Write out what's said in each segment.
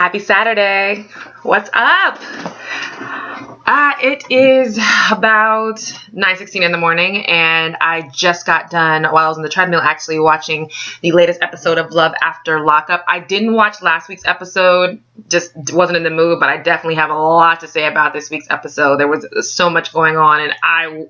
Happy Saturday. What's up? It is about 9:16 in the morning, and I just got done while I was on the treadmill actually watching the latest episode of Love After Lockup. I didn't watch last week's episode, just wasn't in the mood, but I definitely have a lot to say about this week's episode. There was so much going on, and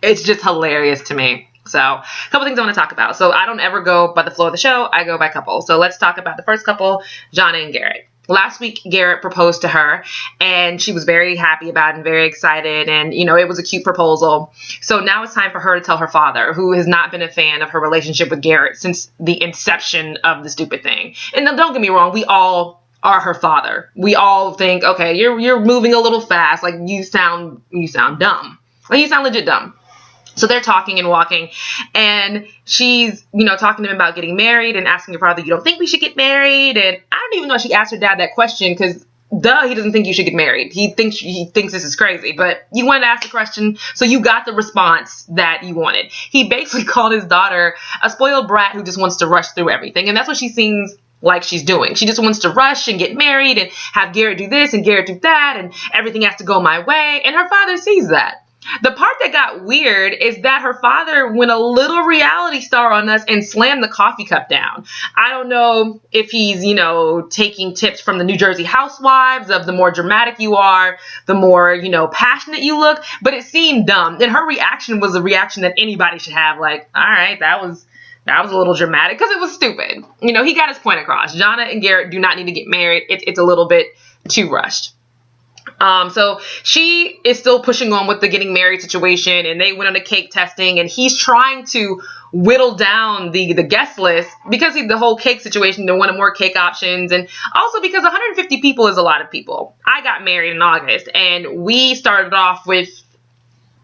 it's just hilarious to me. So, a couple things I want to talk about. So, I don't ever go by the flow of the show. I go by couple. So, let's talk about the first couple, Jonna and Garrett. Last week, Garrett proposed to her, and she was very happy about it and very excited, and, it was a cute proposal. So, now it's time for her to tell her father, who has not been a fan of her relationship with Garrett since the inception of the stupid thing. And don't get me wrong, we all are her father. We all think, okay, you're moving a little fast. Like, you sound dumb. Like, you sound legit dumb. So they're talking and walking, and she's, talking to him about getting married and asking her father, you don't think we should get married? And I don't even know if she asked her dad that question because, he doesn't think you should get married. He thinks this is crazy, but you wanted to ask the question, so you got the response that you wanted. He basically called his daughter a spoiled brat who just wants to rush through everything, and that's what she seems like she's doing. She just wants to rush and get married and have Garrett do this and Garrett do that, and everything has to go my way, and her father sees that. The part that got weird is that her father went a little reality star on us and slammed the coffee cup down. I don't know if he's, taking tips from the New Jersey housewives of the more dramatic you are, the more, passionate you look, but it seemed dumb. And her reaction was a reaction that anybody should have, like, all right, that was a little dramatic because it was stupid. He got his point across. Jonna and Garrett do not need to get married. It's a little bit too rushed. So she is still pushing on with the getting married situation, and they went on a cake testing, and he's trying to whittle down the guest list because the whole cake situation, they wanted more cake options, and also because 150 people is a lot of people. I got married in August, and we started off with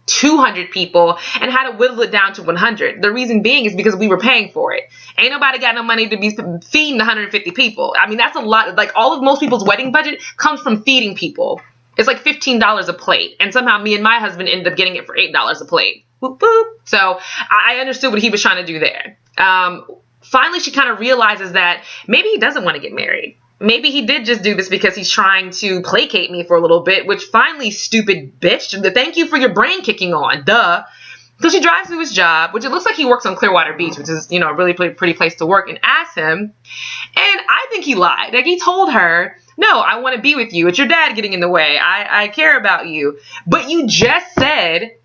200 people and had to whittle it down to 100. The reason being is because we were paying for it. Ain't nobody got no money to be feeding 150 people. I mean, that's a lot. Like, most people's wedding budget comes from feeding people. It's like $15 a plate. And somehow me and my husband ended up getting it for $8 a plate. Boop, boop. So I understood what he was trying to do there. Finally, she kind of realizes that maybe he doesn't want to get married. Maybe he did just do this because he's trying to placate me for a little bit, which finally, stupid bitch, thank you for your brain kicking on, duh. So she drives to his job, which it looks like he works on Clearwater Beach, which is, a really pretty place to work, and asks him. And I think he lied. Like, he told her, no, I want to be with you. It's your dad getting in the way. I care about you. But you just said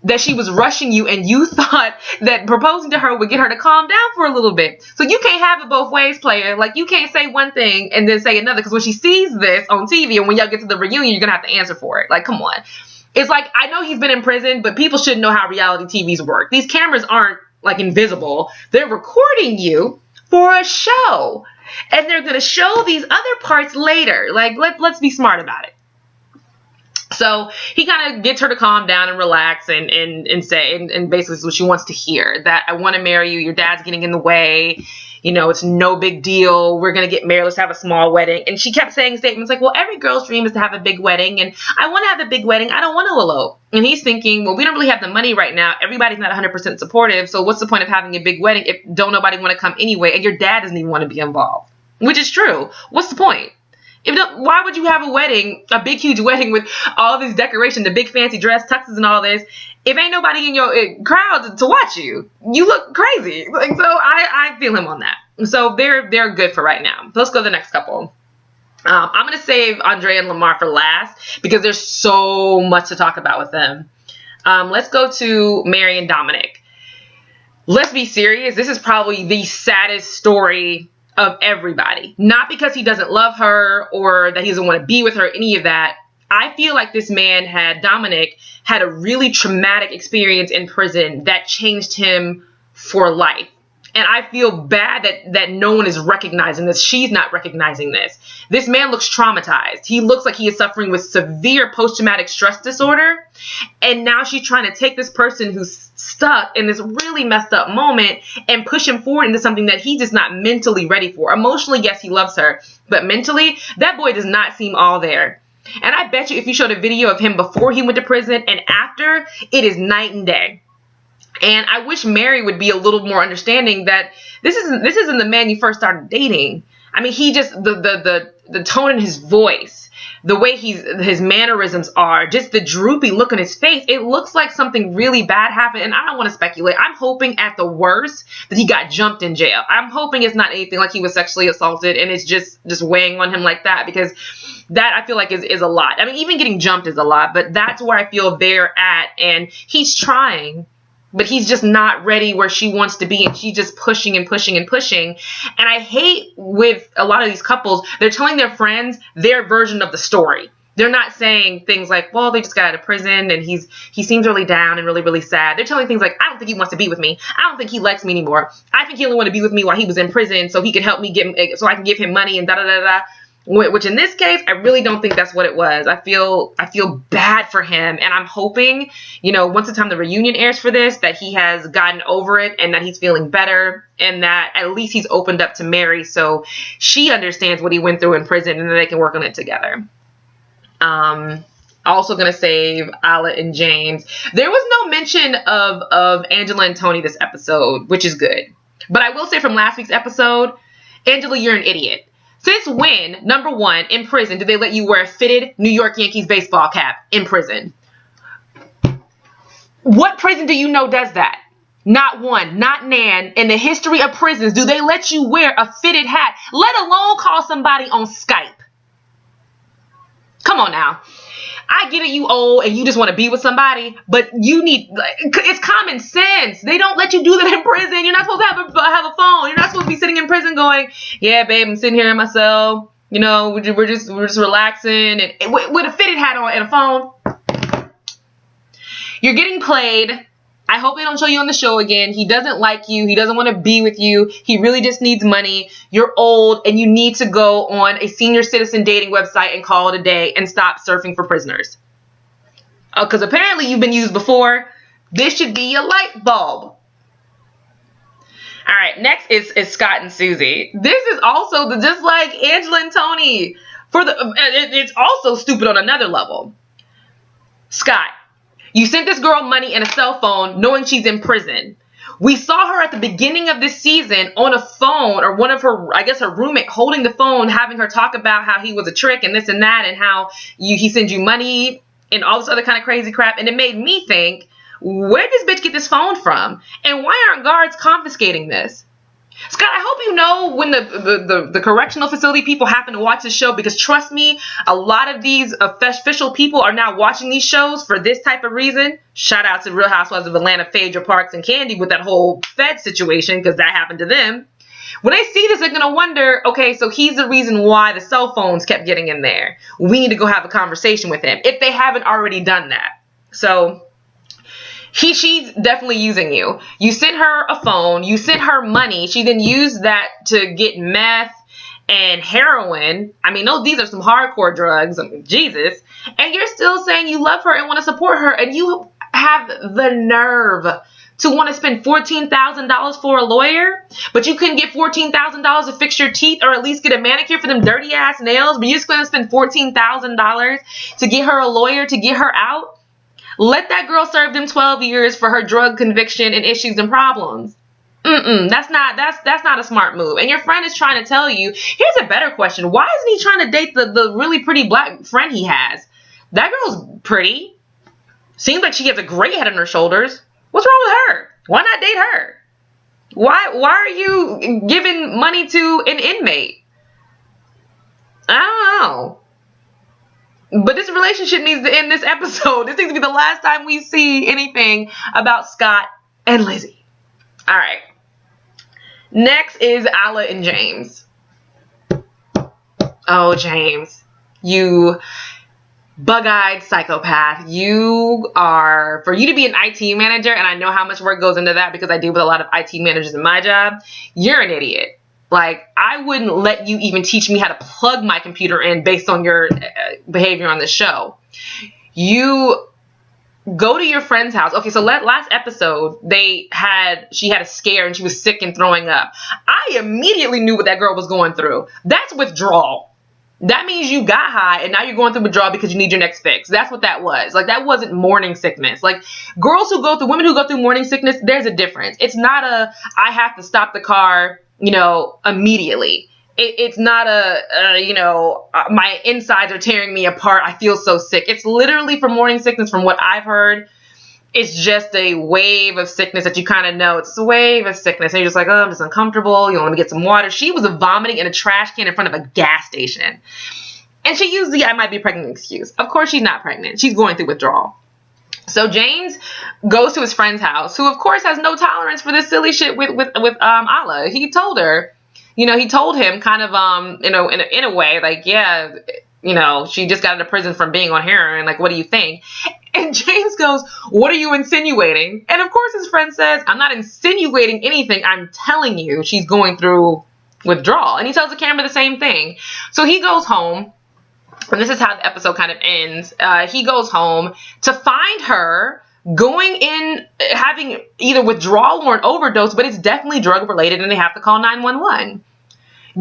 that she was rushing you, and you thought that proposing to her would get her to calm down for a little bit. So you can't have it both ways, player. Like, you can't say one thing and then say another, because when she sees this on TV and when y'all get to the reunion, you're going to have to answer for it. Like, come on. It's like, I know he's been in prison, but people should know how reality TVs work. These cameras aren't, like, invisible. They're recording you for a show. And they're going to show these other parts later. Like, let's be smart about it. So he kind of gets her to calm down and relax and say, and basically what she wants to hear, that I want to marry you. Your dad's getting in the way. It's no big deal. We're going to get married. Let's have a small wedding. And she kept saying statements like, well, every girl's dream is to have a big wedding. And I want to have a big wedding. I don't want to elope. And he's thinking, well, we don't really have the money right now. Everybody's not 100% supportive. So what's the point of having a big wedding if don't nobody want to come anyway? And your dad doesn't even want to be involved, which is true. What's the point? Why would you have a wedding, a big, huge wedding with all these decorations, the big fancy dress, tuxes and all this, if ain't nobody in your crowd to watch you? You look crazy. Like, so I feel him on that. So they're good for right now. Let's go to the next couple. I'm going to save Andrea and Lamar for last because there's so much to talk about with them. Let's go to Mary and Dominic. Let's be serious. This is probably the saddest story of everybody. Not because he doesn't love her or that he doesn't want to be with her, any of that. I feel like this man Dominic had a really traumatic experience in prison that changed him for life. And I feel bad that no one is recognizing this. She's not recognizing this. This man looks traumatized. He looks like he is suffering with severe post-traumatic stress disorder. And now she's trying to take this person who's stuck in this really messed up moment and push him forward into something that he's just not mentally ready for. Emotionally, yes, he loves her. But mentally, that boy does not seem all there. And I bet you if you showed a video of him before he went to prison and after, it is night and day. And I wish Mary would be a little more understanding that this isn't the man you first started dating. I mean, he just, the the tone in his voice, the way his mannerisms are, just the droopy look on his face, it looks like something really bad happened. And I don't want to speculate. I'm hoping at the worst that he got jumped in jail. I'm hoping it's not anything like he was sexually assaulted and it's just weighing on him like that, because that I feel like is a lot. I mean, even getting jumped is a lot, but that's where I feel they're at. And he's trying, but he's just not ready where she wants to be, and she's just pushing and pushing and pushing. And I hate with a lot of these couples, they're telling their friends their version of the story. They're not saying things like, well, they just got out of prison and he seems really down and really, really sad. They're telling things like, I don't think he wants to be with me. I don't think he likes me anymore. I think he only wanted to be with me while he was in prison so he can help me so I can give him money and da-da-da-da. Which in this case, I really don't think that's what it was. I feel bad for him, and I'm hoping, once the time the reunion airs for this, that he has gotten over it and that he's feeling better, and that at least he's opened up to Mary so she understands what he went through in prison and that they can work on it together. Also gonna save Ala and James. There was no mention of Angela and Tony this episode, which is good. But I will say from last week's episode, Angela, you're an idiot. Since when, number one, in prison, do they let you wear a fitted New York Yankees baseball cap in prison? What prison do you know does that? Not one, not Nan. In the history of prisons, do they let you wear a fitted hat, let alone call somebody on Skype? Come on now. I get it, you old and you just want to be with somebody, but it's common sense. They don't let you do that in prison. You're not supposed to have a phone. You're not supposed to be sitting in prison going, yeah, babe, I'm sitting here in my cell. We're just relaxing and with a fitted hat on and a phone. You're getting played. I hope they don't show you on the show again. He doesn't like you. He doesn't want to be with you. He really just needs money. You're old and you need to go on a senior citizen dating website and call it a day and stop surfing for prisoners. Because apparently you've been used before. This should be your light bulb. All right, next is Scott and Susie. This is also just like Angela and Tony. It's also stupid on another level. Scott, you sent this girl money and a cell phone knowing she's in prison. We saw her at the beginning of this season on a phone, or one of her, I guess her roommate, holding the phone, having her talk about how he was a trick and this and that, and how he sends you money and all this other kind of crazy crap. And it made me think, where did this bitch get this phone from? And why aren't guards confiscating this? Scott, I hope you know when the correctional facility people happen to watch this show, because trust me, a lot of these official people are now watching these shows for this type of reason. Shout out to Real Housewives of Atlanta, Phaedra Parks and Candy with that whole Fed situation, because that happened to them. When they see this, they're going to wonder, okay, so he's the reason why the cell phones kept getting in there. We need to go have a conversation with him, if they haven't already done that. So she's definitely using you. You sent her a phone. You sent her money. She then used that to get meth and heroin. I mean, these are some hardcore drugs. Jesus. And you're still saying you love her and want to support her. And you have the nerve to want to spend $14,000 for a lawyer. But you couldn't get $14,000 to fix your teeth or at least get a manicure for them dirty ass nails. But you're just going to spend $14,000 to get her a lawyer to get her out. Let that girl serve them 12 years for her drug conviction and issues and problems. That's not a smart move. And your friend is trying to tell you. Here's a better question. Why isn't he trying to date the really pretty black friend he has? That girl's pretty. Seems like she has a great head on her shoulders. What's wrong with her? Why not date her? Why are you giving money to an inmate? I don't know. But this relationship needs to end this episode. This needs to be the last time we see anything about Scott and Lizzie. All right. Next is Ala and James. Oh, James. You bug-eyed psychopath. For you to be an IT manager, and I know how much work goes into that because I deal with a lot of IT managers in my job, you're an idiot. Like, I wouldn't let you even teach me how to plug my computer in based on your behavior on the show. You go to your friend's house. Okay, so last episode, she had a scare and she was sick and throwing up. I immediately knew what that girl was going through. That's withdrawal. That means you got high and now you're going through withdrawal because you need your next fix. That's what that was. Like, that wasn't morning sickness. Like, women who go through morning sickness, there's a difference. It's not I have to stop the car, immediately. it's not my insides are tearing me apart. I feel so sick. It's literally for morning sickness from what I've heard. It's just a wave of sickness that you kind of know. It's a wave of sickness. And you're just like, oh, I'm just uncomfortable. You want me to get some water. She was vomiting in a trash can in front of a gas station. And she used the I might be pregnant excuse. Of course she's not pregnant. She's going through withdrawal. So James goes to his friend's house, who of course has no tolerance for this silly shit with Ala. He told her, he told him kind of, in a way, like, yeah, she just got out of prison from being on heroin. Like, what do you think? And James goes, what are you insinuating? And of course his friend says, I'm not insinuating anything. I'm telling you she's going through withdrawal. And he tells the camera the same thing. So he goes home. And this is how the episode kind of ends. He goes home to find her going in, having either withdrawal or an overdose, but it's definitely drug related and they have to call 911.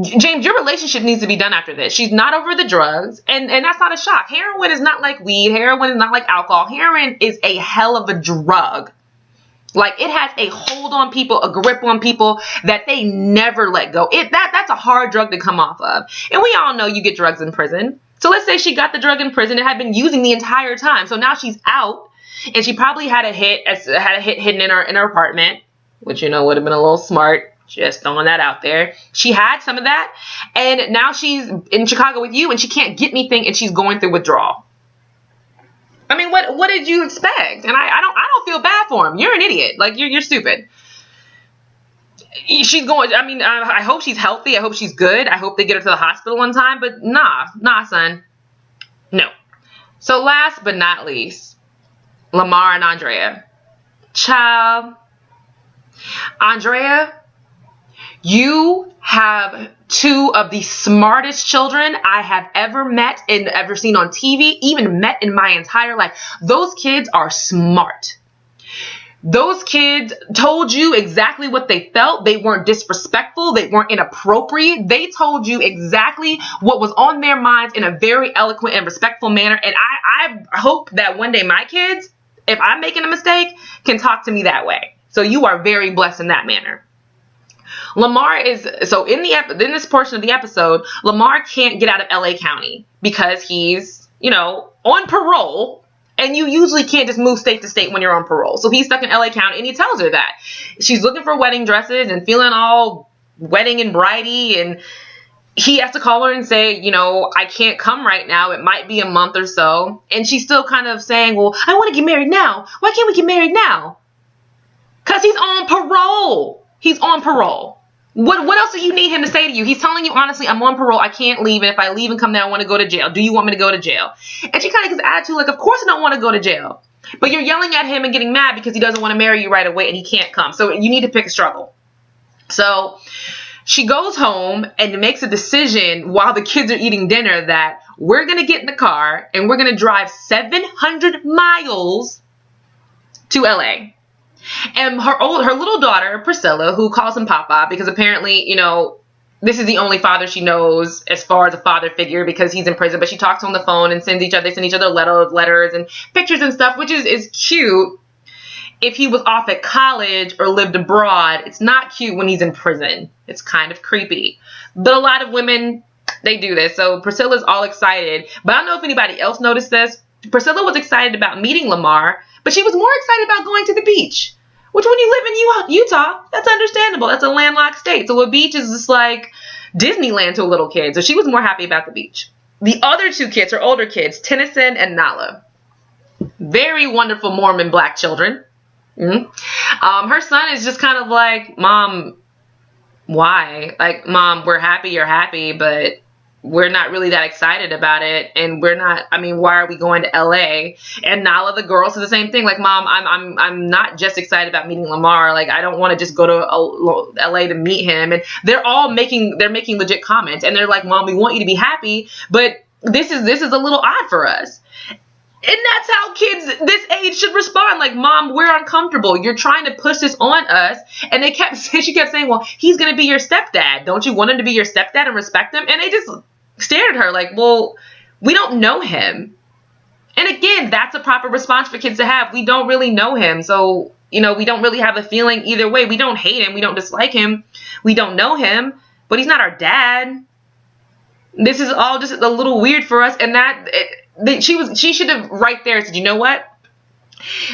James, your relationship needs to be done after this. She's not over the drugs, and that's not a shock. Heroin is not like weed. Heroin is not like alcohol. Heroin is a hell of a drug. Like, it has a hold on people, a grip on people that they never let go. That's a hard drug to come off of. And we all know you get drugs in prison. So let's say she got the drug in prison and had been using the entire time. So now she's out, and she probably had a hit hidden in her apartment, which, would have been a little smart. Just throwing that out there. She had some of that, and now she's in Chicago with you, and she can't get anything, and she's going through withdrawal. I mean, what did you expect? And I don't feel bad for him. You're an idiot. Like, you're stupid. She's going. I mean, I hope she's healthy. I hope she's good. I hope they get her to the hospital on time. But nah, son. No. So last but not least, Lamar and Andrea. Child. Andrea, you have two of the smartest children I have ever met and ever seen on TV, even met in my entire life. Those kids are smart. Those kids told you exactly what they felt. They weren't disrespectful. They weren't inappropriate. They told you exactly what was on their minds in a very eloquent and respectful manner. And I hope that one day my kids, if I'm making a mistake, can talk to me that way. So you are very blessed in that manner. Lamar is, so in this portion of the episode, Lamar can't get out of LA County because he's, on parole. And you usually can't just move state to state when you're on parole. So he's stuck in LA County, and he tells her that. She's looking for wedding dresses and feeling all wedding and bridey. And he has to call her and say, I can't come right now. It might be a month or so. And she's still kind of saying, well, I want to get married now. Why can't we get married now? Because he's on parole. He's on parole. What else do you need him to say to you? He's telling you, honestly, I'm on parole. I can't leave. And if I leave and come there, I want to go to jail. Do you want me to go to jail? And she kind of gets attitude like, of course I don't want to go to jail. But you're yelling at him and getting mad because he doesn't want to marry you right away and he can't come. So you need to pick a struggle. So she goes home and makes a decision while the kids are eating dinner that we're going to get in the car and we're going to drive 700 miles to LA. And her little daughter, Priscilla, who calls him Papa, because apparently, this is the only father she knows as far as a father figure because he's in prison. But she talks to him on the phone and they send each other letters and pictures and stuff, which is cute if he was off at college or lived abroad. It's not cute when he's in prison. It's kind of creepy. But a lot of women, they do this. So Priscilla's all excited. But I don't know if anybody else noticed this. Priscilla was excited about meeting Lamar, but she was more excited about going to the beach. Which when you live in Utah, that's understandable. That's a landlocked state. So a beach is just like Disneyland to a little kid. So she was more happy about the beach. The other two kids, her older kids, Tennyson and Nala. Very wonderful Mormon black children. Her son is just kind of like, Mom, why? Like, Mom, we're happy you're happy, but we're not really that excited about it. And why are we going to LA? And Nala, the girl, says the same thing. Like, Mom, I'm not just excited about meeting Lamar. Like, I don't want to just go to LA to meet him. And they're making legit comments. And they're like, Mom, we want you to be happy, but this is a little odd for us. And that's how kids this age should respond. Like, Mom, we're uncomfortable. You're trying to push this on us. And she kept saying, well, he's going to be your stepdad. Don't you want him to be your stepdad and respect him? And they just stared at her like, well, we don't know him. And again, that's a proper response for kids to have. We don't really know him. So, we don't really have a feeling either way. We don't hate him. We don't dislike him. We don't know him. but he's not our dad. This is all just a little weird for us. And she should have right there said, you know what?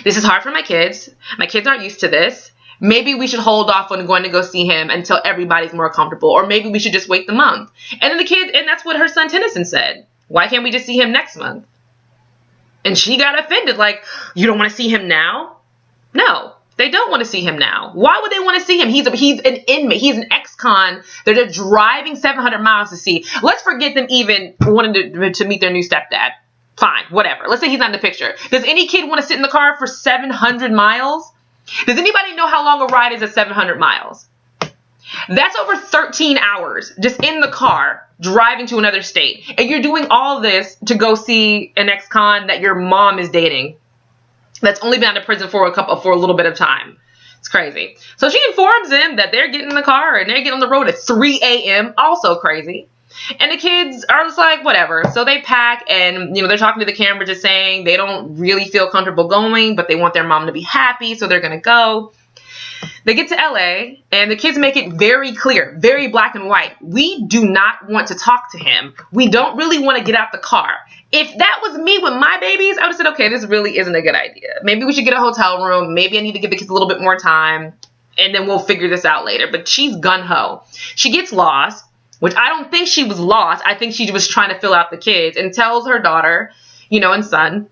This is hard for my kids. My kids aren't used to this. Maybe we should hold off on going to go see him until everybody's more comfortable. Or maybe we should just wait the month. And then and that's what her son Tennyson said. Why can't we just see him next month? And she got offended. Like, you don't want to see him now? No, they don't want to see him now. Why would they want to see him? He's an inmate. He's an ex-con that they're driving 700 miles to see. Let's forget them even wanting to meet their new stepdad. Fine, whatever. Let's say he's not in the picture. Does any kid want to sit in the car for 700 miles? Does anybody know how long a ride is at 700 miles? That's over 13 hours just in the car driving to another state. And you're doing all this to go see an ex-con that your mom is dating that's only been out of prison for a little bit of time. It's crazy. So she informs him that they're getting in the car and they're getting on the road at 3 a.m. Also crazy. And the kids are just like, whatever. So they pack and, they're talking to the camera just saying they don't really feel comfortable going, but they want their mom to be happy, so they're going to go. They get to LA and the kids make it very clear, very black and white. We do not want to talk to him. We don't really want to get out the car. If that was me with my babies, I would have said, okay, this really isn't a good idea. Maybe we should get a hotel room. Maybe I need to give the kids a little bit more time and then we'll figure this out later. But she's gung-ho. She gets lost, which I don't think she was lost. I think she was trying to fill out the kids and tells her daughter, and son,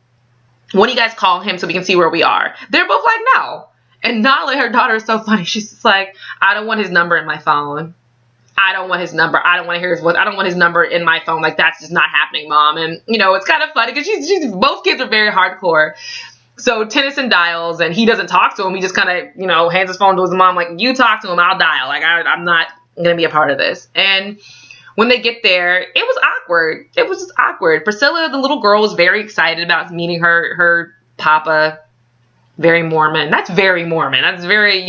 what do you guys call him so we can see where we are? They're both like, no. And Nala, her daughter, is so funny. She's just like, I don't want his number in my phone. I don't want his number. I don't want to hear his voice. I don't want his number in my phone. Like, that's just not happening, Mom. And, it's kind of funny because she's both kids are very hardcore. So Tennyson dials and he doesn't talk to him. He just kind of, hands his phone to his mom. Like, you talk to him, I'll dial. Like, I'm not going to be a part of this. And when they get there, it was awkward. It was just awkward. Priscilla, the little girl, was very excited about meeting her papa. Very Mormon. That's very Mormon. That's very,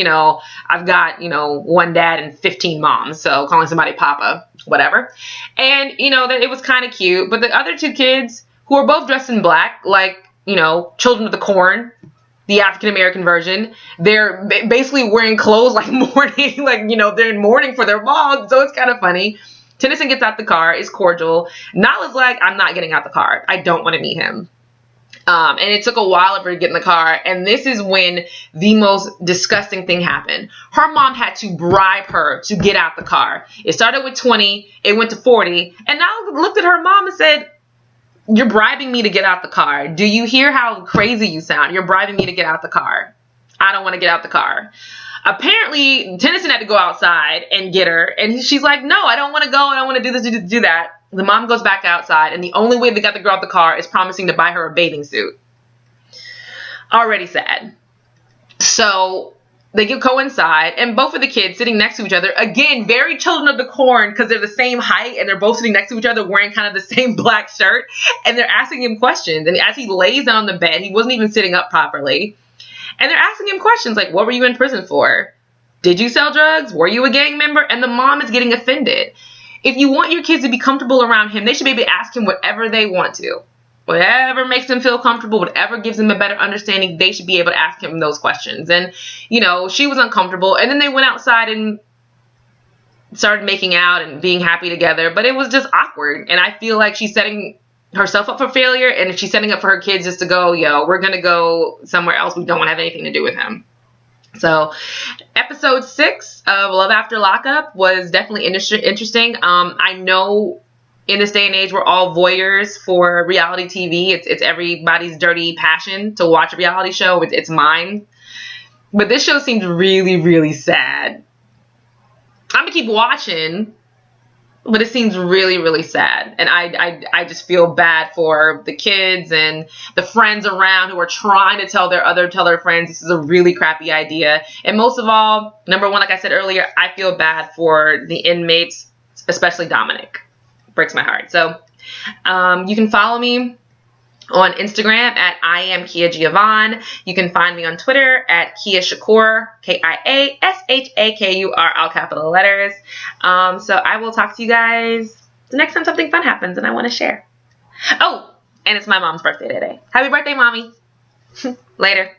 I've got, one dad and 15 moms. So calling somebody papa, whatever. And, that it was kind of cute. But the other two kids who are both dressed in black, like, Children of the Corn, the African-American version, they're basically wearing clothes like mourning, like, they're in mourning for their mom. So it's kind of funny. Tennyson gets out the car, is cordial. Nala's like, I'm not getting out the car. I don't want to meet him. And it took a while for her to get in the car. And this is when the most disgusting thing happened. Her mom had to bribe her to get out the car. It started with 20. It went to 40. And Nala looked at her mom and said, you're bribing me to get out the car. Do you hear how crazy you sound? You're bribing me to get out the car. I don't want to get out the car. Apparently, Tennyson had to go outside and get her. And she's like, no, I don't want to go. I don't want to do this, do that. The mom goes back outside, and the only way they got the girl out the car is promising to buy her a bathing suit. Already sad. So they go inside, and both of the kids sitting next to each other, again, very Children of the Corn, because they're the same height, and they're both sitting next to each other wearing kind of the same black shirt, and they're asking him questions. And as he lays down on the bed, he wasn't even sitting up properly, and they're asking him questions like, what were you in prison for? Did you sell drugs? Were you a gang member? And the mom is getting offended. If you want your kids to be comfortable around him, they should be able to ask him whatever they want to. Whatever makes them feel comfortable, whatever gives them a better understanding, they should be able to ask him those questions. And, she was uncomfortable. And then they went outside and started making out and being happy together. But it was just awkward. And I feel like she's setting herself up for failure. And she's setting up for her kids just to go, we're going to go somewhere else. We don't want to have anything to do with him. So episode 6 of Love After Lockup was definitely interesting. I know in this day and age, we're all voyeurs for reality TV. It's everybody's dirty passion to watch a reality show. It's mine. But this show seems really, really sad. I'm going to keep watching, but it seems really, really sad. And I just feel bad for the kids and the friends around who are trying to tell their friends this is a really crappy idea. And most of all, number one, like I said earlier, I feel bad for the inmates, especially Dominic. Breaks my heart. So you can follow me on Instagram at I am Kia Giovann. You can find me on Twitter at Kia Shakur, KIASHAKUR, all capital letters. So I will talk to you guys the next time something fun happens and I want to share. Oh, and it's my mom's birthday today. Happy birthday, Mommy. Later.